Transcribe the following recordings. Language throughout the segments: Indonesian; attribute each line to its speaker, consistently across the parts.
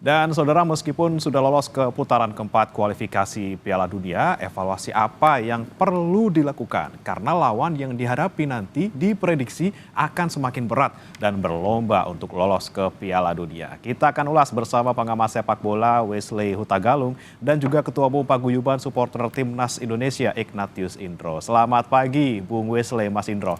Speaker 1: Dan saudara, meskipun sudah lolos ke putaran keempat kualifikasi Piala Dunia, evaluasi apa yang perlu dilakukan? Karena lawan yang dihadapi nanti diprediksi akan semakin berat dan berlomba untuk lolos ke Piala Dunia. Kita akan ulas bersama pengamat sepak bola Wesley Hutagalung dan juga Ketua Umum Paguyuban Supporter Timnas Indonesia Ignatius Indro. Selamat pagi, Bung Wesley, Mas Indro.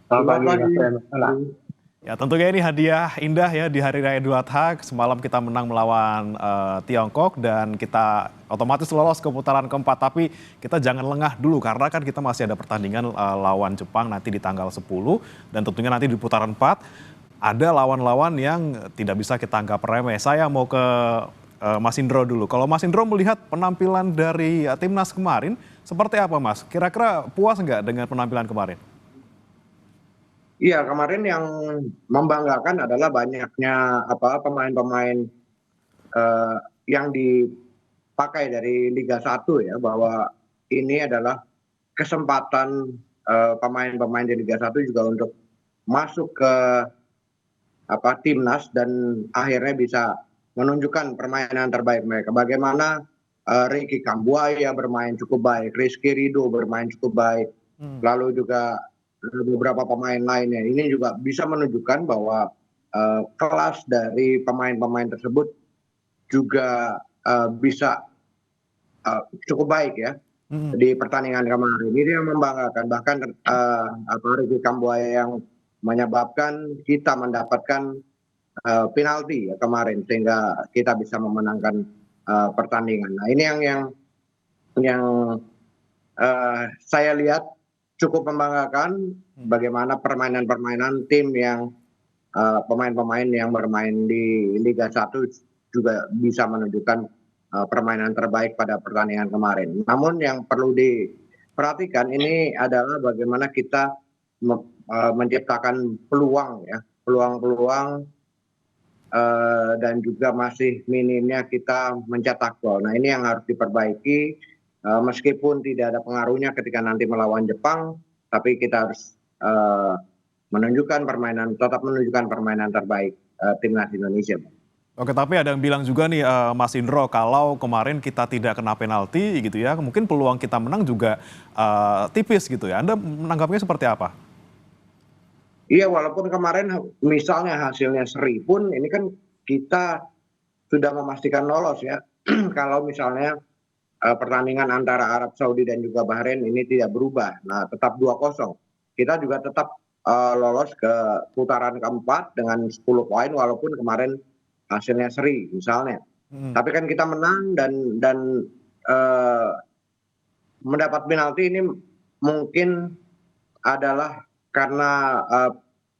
Speaker 2: Selamat pagi, Mas Ren.
Speaker 1: Ya, tentunya ini hadiah indah ya di Hari Raya Idul Adha. Semalam kita menang melawan Tiongkok dan kita otomatis lolos ke putaran keempat. Tapi kita jangan lengah dulu karena kan kita masih ada pertandingan lawan Jepang nanti di tanggal 10. Dan tentunya nanti di putaran 4 ada lawan-lawan yang tidak bisa kita anggap remeh. Saya mau ke Mas Indro dulu. Kalau Mas Indro melihat penampilan dari timnas kemarin, seperti apa Mas? Kira-kira puas nggak dengan penampilan kemarin?
Speaker 2: Iya, kemarin yang membanggakan adalah banyaknya pemain-pemain yang dipakai dari Liga 1 ya, bahwa ini adalah kesempatan pemain-pemain di Liga 1 juga untuk masuk ke timnas dan akhirnya bisa menunjukkan permainan terbaik mereka. Bagaimana Ricky Kambuaya bermain cukup baik, Rizky Ridho bermain cukup baik, lalu juga beberapa pemain lainnya. Ini juga bisa menunjukkan bahwa kelas dari pemain-pemain tersebut juga bisa cukup baik ya di pertandingan kemarin. Ini yang membanggakan. Bahkan Ricky Kambuaya yang menyebabkan kita mendapatkan penalti ya kemarin sehingga kita bisa memenangkan pertandingan. Nah, ini yang saya lihat cukup membanggakan bagaimana permainan-permainan tim yang pemain-pemain yang bermain di Liga 1 juga bisa menunjukkan permainan terbaik pada pertandingan kemarin. Namun yang perlu diperhatikan ini adalah bagaimana kita menciptakan peluang ya, peluang-peluang dan juga masih minimnya kita mencetak gol. Nah, ini yang harus diperbaiki. Meskipun tidak ada pengaruhnya ketika nanti melawan Jepang, tapi kita harus tetap menunjukkan permainan terbaik timnas Indonesia.
Speaker 1: Oke, tapi ada yang bilang juga nih Mas Indro, kalau kemarin kita tidak kena penalti gitu ya, mungkin peluang kita menang juga tipis gitu ya. Anda menanggapinya seperti apa?
Speaker 2: Iya, walaupun kemarin misalnya hasilnya seri pun, ini kan kita sudah memastikan lolos ya. Kalau misalnya pertandingan antara Arab Saudi dan juga Bahrain ini tidak berubah, nah tetap 2-0. Kita juga tetap lolos ke putaran keempat dengan 10 poin walaupun kemarin hasilnya seri misalnya. Tapi kan kita menang dan mendapat penalti ini mungkin adalah karena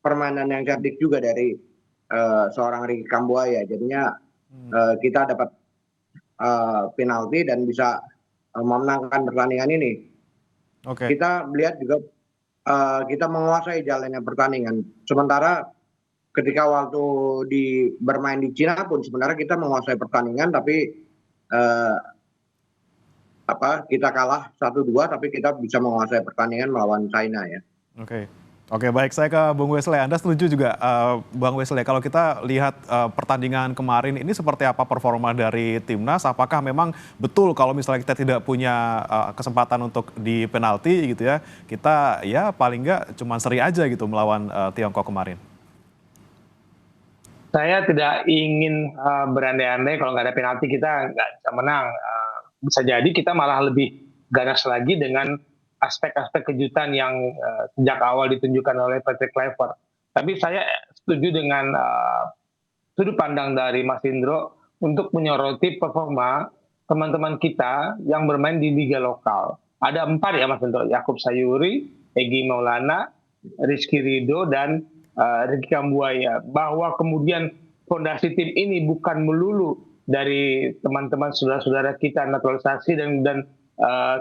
Speaker 2: permainan yang cerdik juga dari seorang Ricky Kambuaya. Jadinya kita dapat penalti dan bisa memenangkan pertandingan ini. Kita melihat juga kita menguasai jalannya pertandingan. Sementara ketika waktu bermain di Cina pun sebenarnya kita menguasai pertandingan, tapi kita kalah 1-2, tapi kita bisa menguasai pertandingan melawan China ya.
Speaker 1: Oke, baik, saya ke Bung Wesley. Anda setuju juga, Bang Wesley, kalau kita lihat pertandingan kemarin ini seperti apa performa dari timnas? Apakah memang betul kalau misalnya kita tidak punya kesempatan untuk di penalti gitu ya, kita ya paling nggak cuma seri aja gitu melawan Tiongkok kemarin?
Speaker 3: Saya tidak ingin berandai-andai kalau nggak ada penalti kita nggak bisa menang. Bisa jadi kita malah lebih ganas lagi dengan aspek-aspek kejutan yang sejak awal ditunjukkan oleh Patrick Kluivert. Tapi saya setuju dengan sudut pandang dari Mas Indro untuk menyoroti performa teman-teman kita yang bermain di liga lokal. Ada 4 ya Mas Indro, Yakub Sayuri, Egy Maulana, Rizky Ridho, dan Ricky Kambuaya. Bahwa kemudian fondasi tim ini bukan melulu dari teman-teman saudara-saudara kita naturalisasi dan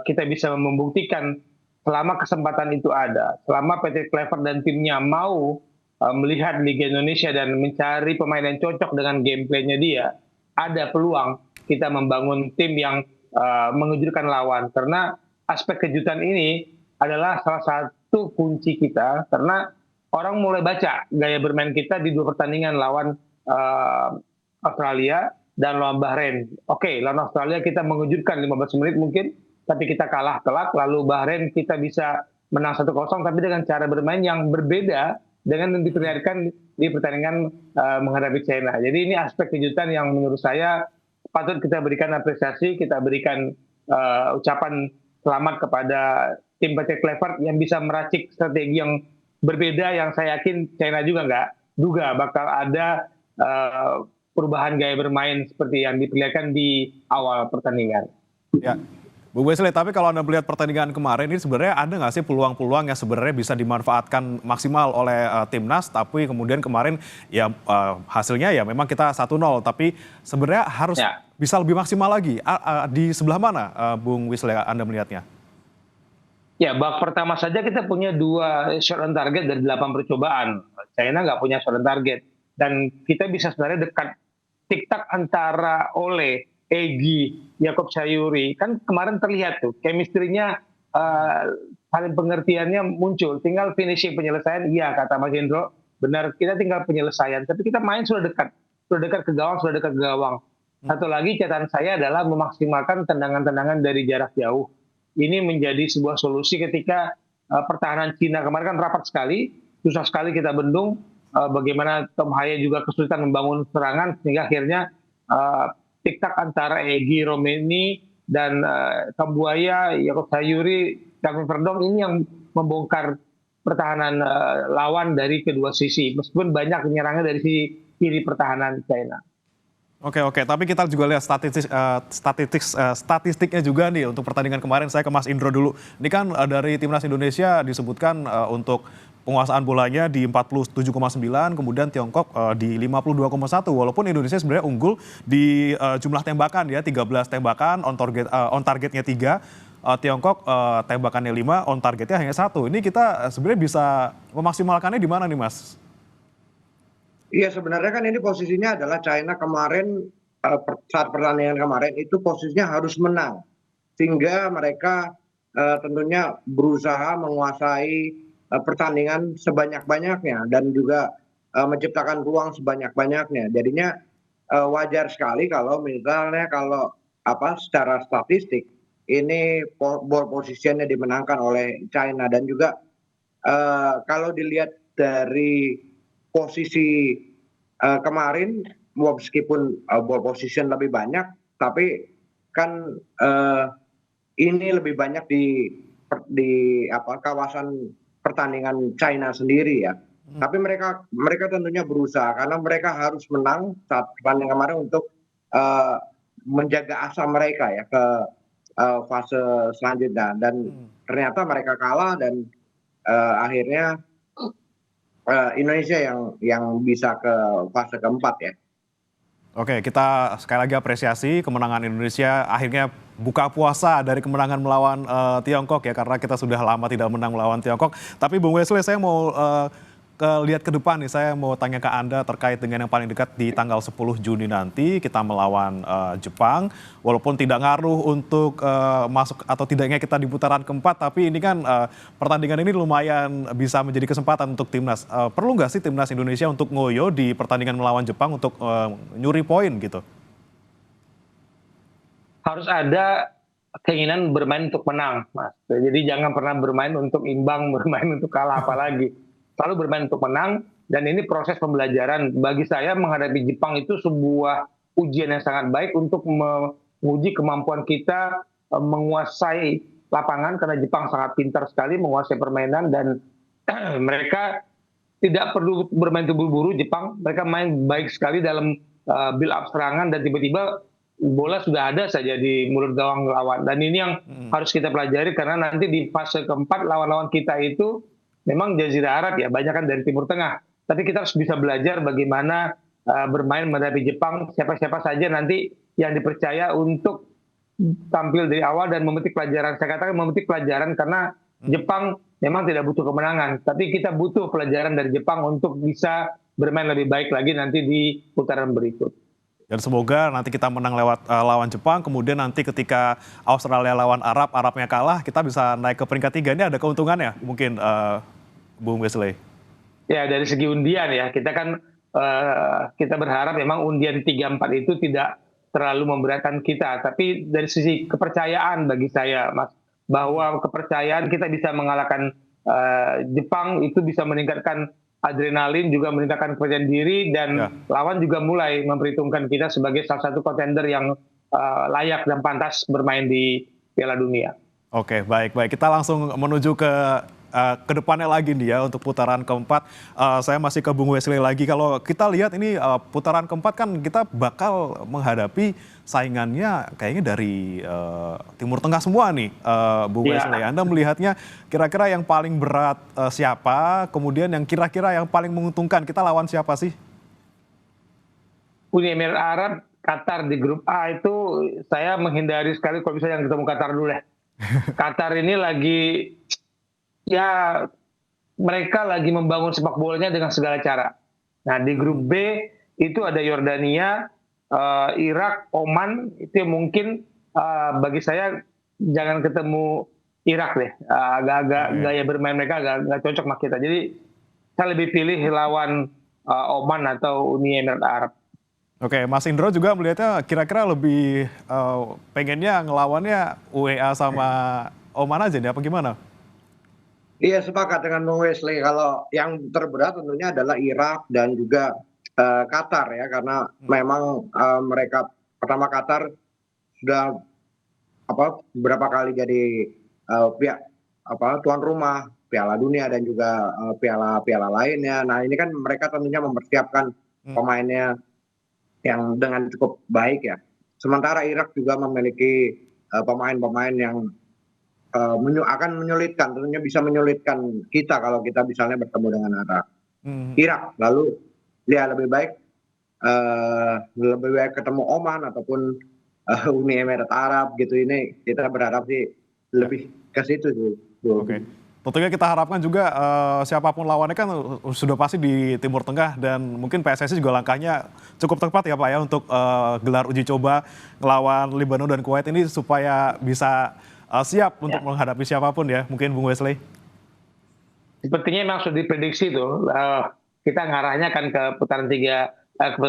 Speaker 3: kita bisa membuktikan selama kesempatan itu ada, selama PT Kluivert dan timnya mau melihat Liga Indonesia dan mencari pemain yang cocok dengan gameplaynya dia, ada peluang kita membangun tim yang mengejutkan lawan. Karena aspek kejutan ini adalah salah satu kunci kita, karena orang mulai baca gaya bermain kita di 2 pertandingan lawan Australia dan lawan Bahrain. Oke, lawan Australia kita mengejutkan 15 menit mungkin, tapi kita kalah telak. Lalu Bahrain kita bisa menang 1-0, tapi dengan cara bermain yang berbeda dengan yang diperlihatkan di pertandingan menghadapi China. Jadi ini aspek kejutan yang menurut saya patut kita berikan apresiasi, kita berikan ucapan selamat kepada tim Patrick Kluivert yang bisa meracik strategi yang berbeda, yang saya yakin China juga nggak duga bakal ada perubahan gaya bermain seperti yang diperlihatkan di awal pertandingan.
Speaker 1: Ya, Bu Wesley, tapi kalau Anda melihat pertandingan kemarin ini sebenarnya ada nggak sih peluang-peluang yang sebenarnya bisa dimanfaatkan maksimal oleh timnas, tapi kemudian kemarin ya hasilnya ya memang kita 1-0, tapi sebenarnya harus bisa lebih maksimal lagi. Di sebelah mana, Bung Wesley, Anda melihatnya?
Speaker 3: Ya, babak pertama saja kita punya 2 shot on target dari 8 percobaan. China nggak punya shot on target. Dan kita bisa sebenarnya dekat tiktak antara Ole, Egy, Yacob Sayuri. Kan kemarin terlihat tuh, chemistry-nya, saling pengertiannya muncul. Tinggal finishing penyelesaian, iya kata Mas Hendro, benar kita tinggal penyelesaian. Tapi kita main sudah dekat ke gawang, sudah dekat ke gawang. Satu lagi catatan saya adalah memaksimalkan tendangan-tendangan dari jarak jauh. Ini menjadi sebuah solusi ketika pertahanan Cina kemarin kan rapat sekali, susah sekali kita bendung. Bagaimana Tom Haya juga kesulitan membangun serangan sehingga akhirnya tiktak antara Egy, Romeni dan Kambuaya, Yacob Sayuri, Kevin Verdonk ini yang membongkar pertahanan lawan dari kedua sisi, meskipun banyak menyerangnya dari sisi kiri pertahanan China.
Speaker 1: Oke, tapi kita juga lihat statistiknya juga nih untuk pertandingan kemarin. Saya ke Mas Indro dulu. Ini kan dari Timnas Indonesia disebutkan untuk penguasaan bolanya di 47,9, kemudian Tiongkok di 52,1. Walaupun Indonesia sebenarnya unggul di jumlah tembakan ya, 13 tembakan, on targetnya 3. Tiongkok tembakannya 5, on targetnya hanya 1. Ini kita sebenarnya bisa memaksimalkannya di mana nih, Mas?
Speaker 2: Iya, sebenarnya kan ini posisinya adalah China kemarin saat pertandingan kemarin itu posisinya harus menang. Sehingga mereka tentunya berusaha menguasai pertandingan sebanyak-banyaknya dan juga menciptakan ruang sebanyak-banyaknya. Jadinya wajar sekali kalau misalnya secara statistik ini ball positionnya dimenangkan oleh China. Dan juga kalau dilihat dari posisi kemarin, meskipun ball position lebih banyak, tapi kan ini lebih banyak di kawasan pertandingan China sendiri ya. Tapi mereka tentunya berusaha karena mereka harus menang saat pertandingan kemarin untuk menjaga asa mereka ya ke fase selanjutnya. Dan ternyata mereka kalah dan akhirnya Indonesia yang bisa ke fase keempat ya.
Speaker 1: Oke, kita sekali lagi apresiasi kemenangan Indonesia, akhirnya buka puasa dari kemenangan melawan Tiongkok ya, karena kita sudah lama tidak menang melawan Tiongkok. Tapi Bung Wesley, saya mau lihat ke depan nih, saya mau tanya ke Anda terkait dengan yang paling dekat di tanggal 10 Juni nanti kita melawan Jepang. Walaupun tidak ngaruh untuk masuk atau tidaknya kita di putaran keempat, tapi ini kan pertandingan ini lumayan bisa menjadi kesempatan untuk timnas. Perlu nggak sih timnas Indonesia untuk ngoyo di pertandingan melawan Jepang untuk nyuri poin gitu?
Speaker 3: Harus ada keinginan bermain untuk menang, Mas. Jadi jangan pernah bermain untuk imbang, bermain untuk kalah apalagi. Selalu bermain untuk menang, dan ini proses pembelajaran. Bagi saya menghadapi Jepang itu sebuah ujian yang sangat baik untuk menguji kemampuan kita menguasai lapangan, karena Jepang sangat pintar sekali menguasai permainan, dan mereka tidak perlu bermain terburu-buru. Jepang, mereka main baik sekali dalam build up serangan, dan tiba-tiba bola sudah ada saja di mulut gawang lawan. Dan ini yang harus kita pelajari, karena nanti di fase keempat lawan-lawan kita itu memang Jazirah Arab ya, banyak kan dari Timur Tengah. Tapi kita harus bisa belajar bagaimana bermain menghadapi Jepang, siapa-siapa saja nanti yang dipercaya untuk tampil dari awal dan memetik pelajaran. Saya katakan memetik pelajaran karena Jepang memang tidak butuh kemenangan, tapi kita butuh pelajaran dari Jepang untuk bisa bermain lebih baik lagi nanti di putaran berikut.
Speaker 1: Dan semoga nanti kita menang lewat lawan Jepang, kemudian nanti ketika Australia lawan Arabnya kalah, kita bisa naik ke peringkat 3. Ini ada keuntungannya mungkin, Bung Wesley?
Speaker 3: Ya, dari segi undian ya, kita kan kita berharap memang undian 3-4 itu tidak terlalu memberatkan kita. Tapi dari sisi kepercayaan bagi saya, Mas, bahwa kepercayaan kita bisa mengalahkan Jepang itu bisa meningkatkan adrenalin, juga meningkatkan kepercayaan diri, dan lawan juga mulai memperhitungkan kita sebagai salah satu kontender yang layak dan pantas bermain di Piala Dunia.
Speaker 1: Oke, baik. Kita langsung menuju ke depannya lagi nih ya untuk putaran keempat. Saya masih ke Bung Wesley lagi. Kalau kita lihat ini putaran keempat kan kita bakal menghadapi saingannya kayaknya dari Timur Tengah semua nih, Bung Wesley. Anda melihatnya kira-kira yang paling berat siapa? Kemudian yang kira-kira yang paling menguntungkan kita lawan siapa sih?
Speaker 3: Uni Emirat Arab, Qatar di grup A itu saya menghindari sekali kalau bisa yang ketemu Qatar dulu deh. Qatar ini lagi, ya mereka lagi membangun sepak bolanya dengan segala cara. Nah di grup B itu ada Yordania, Irak, Oman, itu mungkin bagi saya jangan ketemu Irak deh. Agak-agak gaya bermain mereka agak cocok sama kita. Jadi saya lebih pilih lawan Oman atau Uni Emirat Arab.
Speaker 1: Oke, Mas Indro juga melihatnya kira-kira lebih pengennya ngelawannya UEA sama Oman aja nih, apa gimana?
Speaker 2: Iya, sepakat dengan Bung Wesley. Kalau yang terberat tentunya adalah Irak dan juga Qatar ya, karena memang mereka pertama Qatar sudah beberapa kali jadi pihak tuan rumah Piala Dunia dan juga piala-piala lainnya. Nah ini kan mereka tentunya mempersiapkan pemainnya yang dengan cukup baik ya. Sementara Irak juga memiliki pemain-pemain yang akan menyulitkan, tentunya bisa menyulitkan kita kalau kita misalnya bertemu dengan Irak. Lalu dia lebih baik ketemu Oman ataupun Uni Emirat Arab gitu. Ini kita berharap sih lebih ke situ sih.
Speaker 1: Oke. Tentunya kita harapkan juga siapapun lawannya kan sudah pasti di Timur Tengah, dan mungkin PSSI juga langkahnya cukup tepat ya Pak ya untuk gelar uji coba ngelawan Lebanon dan Kuwait ini supaya bisa siap untuk menghadapi siapapun ya, mungkin Bung Wesley.
Speaker 3: Sepertinya memang sudah diprediksi tuh, kita ngarahnya kan ke putaran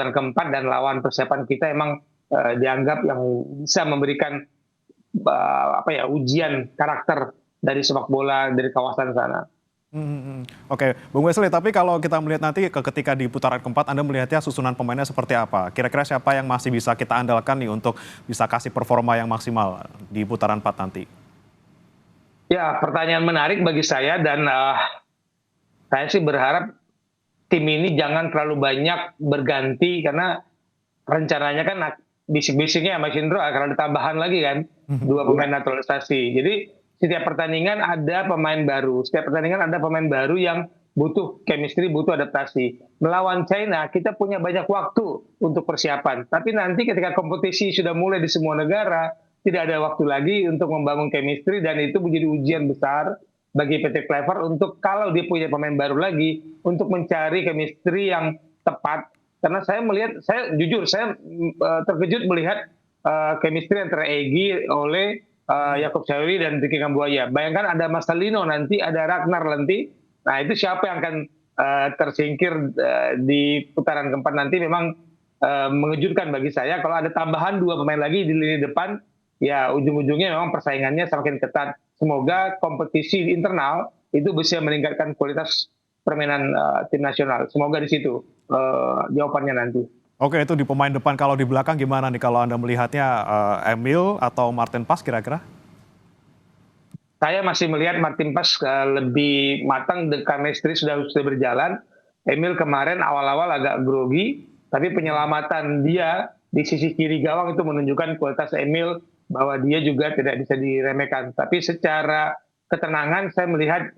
Speaker 3: keempat, dan lawan persiapan kita emang dianggap yang bisa memberikan ujian karakter dari sepak bola dari kawasan sana.
Speaker 1: Oke, Bung Wesley, tapi kalau kita melihat nanti ketika di putaran keempat, Anda melihatnya susunan pemainnya seperti apa? Kira-kira siapa yang masih bisa kita andalkan nih untuk bisa kasih performa yang maksimal di putaran 4 nanti?
Speaker 3: Ya, pertanyaan menarik bagi saya, dan saya sih berharap tim ini jangan terlalu banyak berganti, karena rencananya kan bisik-bisiknya Mas Indro akan ada tambahan lagi kan, 2 pemain naturalisasi. Jadi setiap pertandingan ada pemain baru, yang butuh chemistry, butuh adaptasi. Melawan China kita punya banyak waktu untuk persiapan, tapi nanti ketika kompetisi sudah mulai di semua negara, tidak ada waktu lagi untuk membangun chemistry, dan itu menjadi ujian besar bagi PT Clever untuk kalau dia punya pemain baru lagi untuk mencari chemistry yang tepat. Karena saya jujur terkejut melihat chemistry antara Egy, Ole, Yakub Sawi dan Ricky Kambuaya. Bayangkan ada Marcelino nanti, ada Ragnar nanti. Nah itu siapa yang akan tersingkir di putaran keempat nanti? Memang mengejutkan bagi saya. Kalau ada tambahan 2 pemain lagi di lini depan, ya ujung-ujungnya memang persaingannya semakin ketat. Semoga kompetisi internal itu bisa meningkatkan kualitas permainan tim nasional. Semoga di situ jawabannya nanti.
Speaker 1: Oke, itu di pemain depan. Kalau di belakang gimana nih kalau Anda melihatnya, Emil atau Martin Pas kira-kira?
Speaker 3: Saya masih melihat Martin Pas lebih matang, the chemistry sudah berjalan. Emil kemarin awal-awal agak grogi, tapi penyelamatan dia di sisi kiri gawang itu menunjukkan kualitas Emil, bahwa dia juga tidak bisa diremehkan. Tapi secara ketenangan saya melihat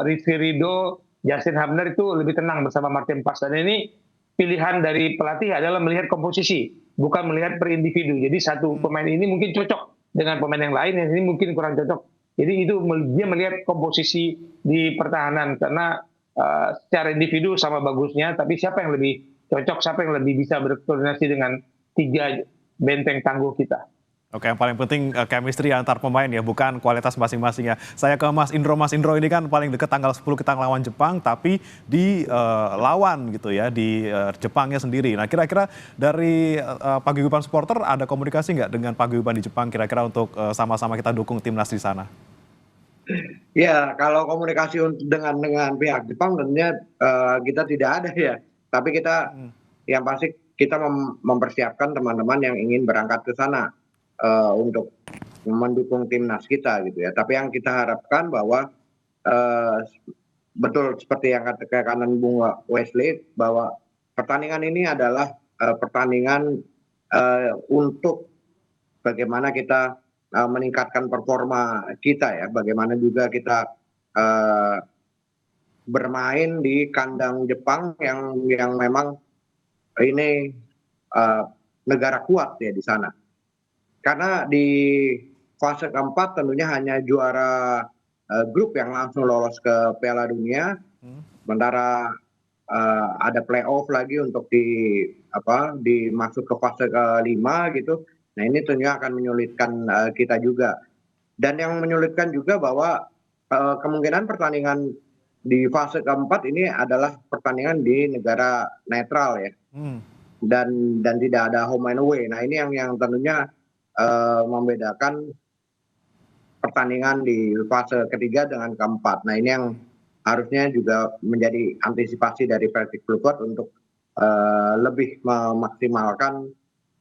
Speaker 3: Rizky Ridho, Justin Hubner itu lebih tenang bersama Martin Pas. Dan ini pilihan dari pelatih adalah melihat komposisi, bukan melihat per individu. Jadi satu pemain ini mungkin cocok dengan pemain yang lain, yang ini mungkin kurang cocok. Jadi itu dia melihat komposisi di pertahanan, karena secara individu sama bagusnya, tapi siapa yang lebih cocok, siapa yang lebih bisa berkoordinasi dengan 3 benteng tangguh kita.
Speaker 1: Oke, yang paling penting chemistry antar pemain ya, bukan kualitas masing-masing ya. Saya ke Mas Indro. Mas Indro ini kan paling dekat tanggal 10 kita ngelawan Jepang, tapi di lawan gitu ya, di Jepangnya sendiri. Nah, kira-kira dari paguyuban supporter ada komunikasi nggak dengan paguyuban di Jepang kira-kira untuk sama-sama kita dukung timnas di sana?
Speaker 2: Ya, kalau komunikasi dengan pihak Jepang tentunya kita tidak ada ya. Tapi kita
Speaker 1: Hmm.
Speaker 2: yang pasti kita mempersiapkan teman-teman yang ingin berangkat ke sana untuk mendukung timnas kita gitu ya. Tapi yang kita harapkan bahwa eh, betul seperti yang katakan Bung Wesley bahwa pertandingan ini adalah pertandingan untuk bagaimana kita meningkatkan performa kita ya, bagaimana juga kita eh, bermain di kandang Jepang yang memang ini eh, negara kuat ya di sana. Karena di fase keempat tentunya hanya juara grup yang langsung lolos ke Piala Dunia,
Speaker 1: Hmm.
Speaker 2: sementara ada playoff lagi untuk dimasuk ke fase kelima gitu. Nah ini tentunya akan menyulitkan kita juga. Dan yang menyulitkan juga bahwa kemungkinan pertandingan di fase keempat ini adalah pertandingan di negara netral ya,
Speaker 1: Hmm.
Speaker 2: dan tidak ada home and away. Nah ini yang tentunya membedakan pertandingan di fase ketiga dengan keempat. Nah ini yang harusnya juga menjadi antisipasi dari Persib Bogor untuk lebih memaksimalkan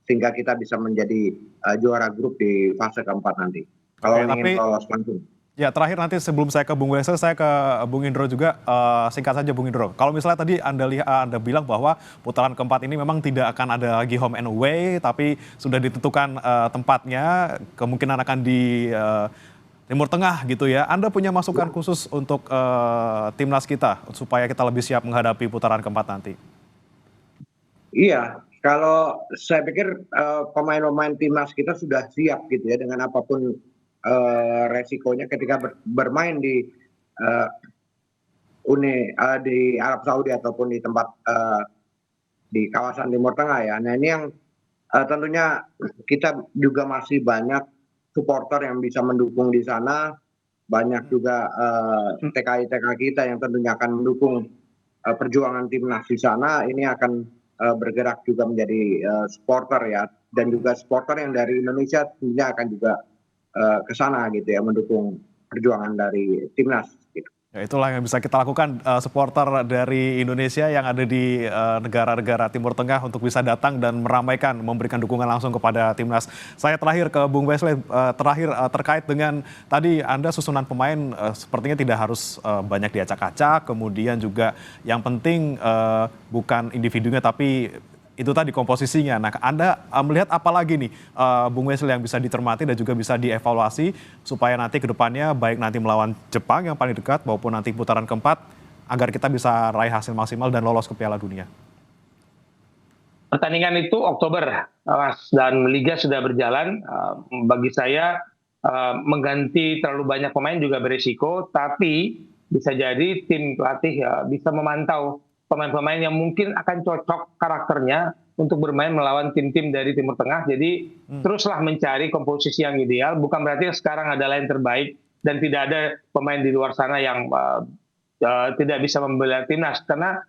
Speaker 2: sehingga kita bisa menjadi juara grup di fase keempat nanti. Kalau
Speaker 1: Oke,
Speaker 2: ingin
Speaker 1: tapi
Speaker 2: lolos langsung.
Speaker 1: ya, terakhir nanti sebelum saya ke Bung Wesley, saya ke Bung Indro juga. Singkat saja Bung Indro. Kalau misalnya tadi Anda bilang bahwa putaran keempat ini memang tidak akan ada lagi home and away, tapi sudah ditentukan tempatnya, kemungkinan akan di Timur Tengah gitu ya. Anda punya masukan khusus untuk timnas kita supaya kita lebih siap menghadapi putaran keempat nanti?
Speaker 2: Iya, kalau saya pikir pemain-pemain timnas kita sudah siap gitu ya dengan apapun resikonya ketika bermain eh, di Arab Saudi ataupun di tempat di kawasan Timur Tengah ya. Nah ini yang tentunya kita juga masih banyak supporter yang bisa mendukung di sana, banyak juga TKI-TKI kita yang tentunya akan mendukung perjuangan timnas di sana. Ini akan bergerak juga menjadi supporter ya, dan juga supporter yang dari Indonesia tentunya akan juga ke sana gitu ya, mendukung perjuangan dari timnas gitu.
Speaker 1: Ya, itulah yang bisa kita lakukan, supporter dari Indonesia yang ada di negara-negara Timur Tengah untuk bisa datang dan meramaikan, memberikan dukungan langsung kepada timnas. Saya terakhir ke Bung Wesley, terkait dengan tadi Anda susunan pemain sepertinya tidak harus banyak diacak-acak, kemudian juga yang penting bukan individunya tapi itu tadi komposisinya. Nah, Anda melihat apa lagi nih, Bung Wesley, yang bisa dicermati dan juga bisa dievaluasi supaya nanti ke depannya baik nanti melawan Jepang yang paling dekat maupun nanti putaran keempat agar kita bisa raih hasil maksimal dan lolos ke Piala Dunia.
Speaker 3: Pertandingan itu Oktober, Mas, dan liga sudah berjalan. Bagi saya mengganti terlalu banyak pemain juga berisiko, tapi bisa jadi tim pelatih bisa memantau pemain-pemain yang mungkin akan cocok karakternya untuk bermain melawan tim-tim dari Timur Tengah. Jadi teruslah mencari komposisi yang ideal. Bukan berarti sekarang adalah yang terbaik dan tidak ada pemain di luar sana yang tidak bisa membela timnas. Karena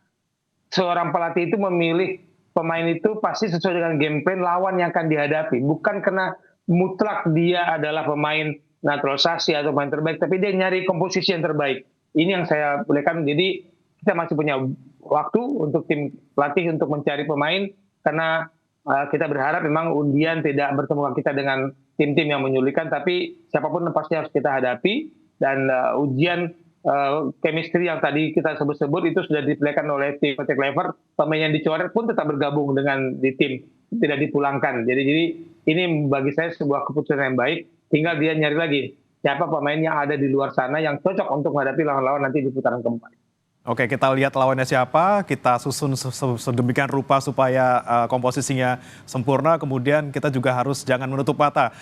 Speaker 3: seorang pelatih itu memilih pemain itu pasti sesuai dengan game plan lawan yang akan dihadapi. Bukan karena mutlak dia adalah pemain naturalisasi atau pemain terbaik, tapi dia nyari komposisi yang terbaik. Ini yang saya bolehkan. Jadi kita masih punya waktu untuk tim pelatih untuk mencari pemain, karena kita berharap memang undian tidak bertemu kita dengan tim-tim yang menyulitkan, tapi siapapun pasti harus kita hadapi, dan ujian chemistry yang tadi kita sebut-sebut itu sudah dipilihkan oleh tim Patrick Kluivert. Pemain yang dicoret pun tetap bergabung dengan di tim, tidak dipulangkan. Jadi ini bagi saya sebuah keputusan yang baik. Tinggal dia nyari lagi siapa pemain yang ada di luar sana yang cocok untuk menghadapi lawan-lawan nanti di putaran keempat.
Speaker 1: Oke, kita lihat lawannya siapa, kita susun sedemikian rupa supaya komposisinya sempurna. Kemudian kita juga harus jangan menutup mata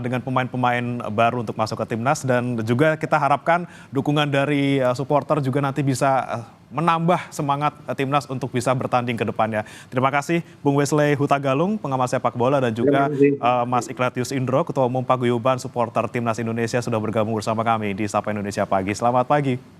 Speaker 1: dengan pemain-pemain baru untuk masuk ke timnas. Dan juga kita harapkan dukungan dari supporter juga nanti bisa menambah semangat timnas untuk bisa bertanding ke depannya. Terima kasih Bung Wesley Hutagalung, pengamat sepak bola, dan juga Mas Ignatius Indro, Ketua Umum Paguyuban Supporter Timnas Indonesia sudah bergabung bersama kami di Sapa Indonesia Pagi. Selamat pagi.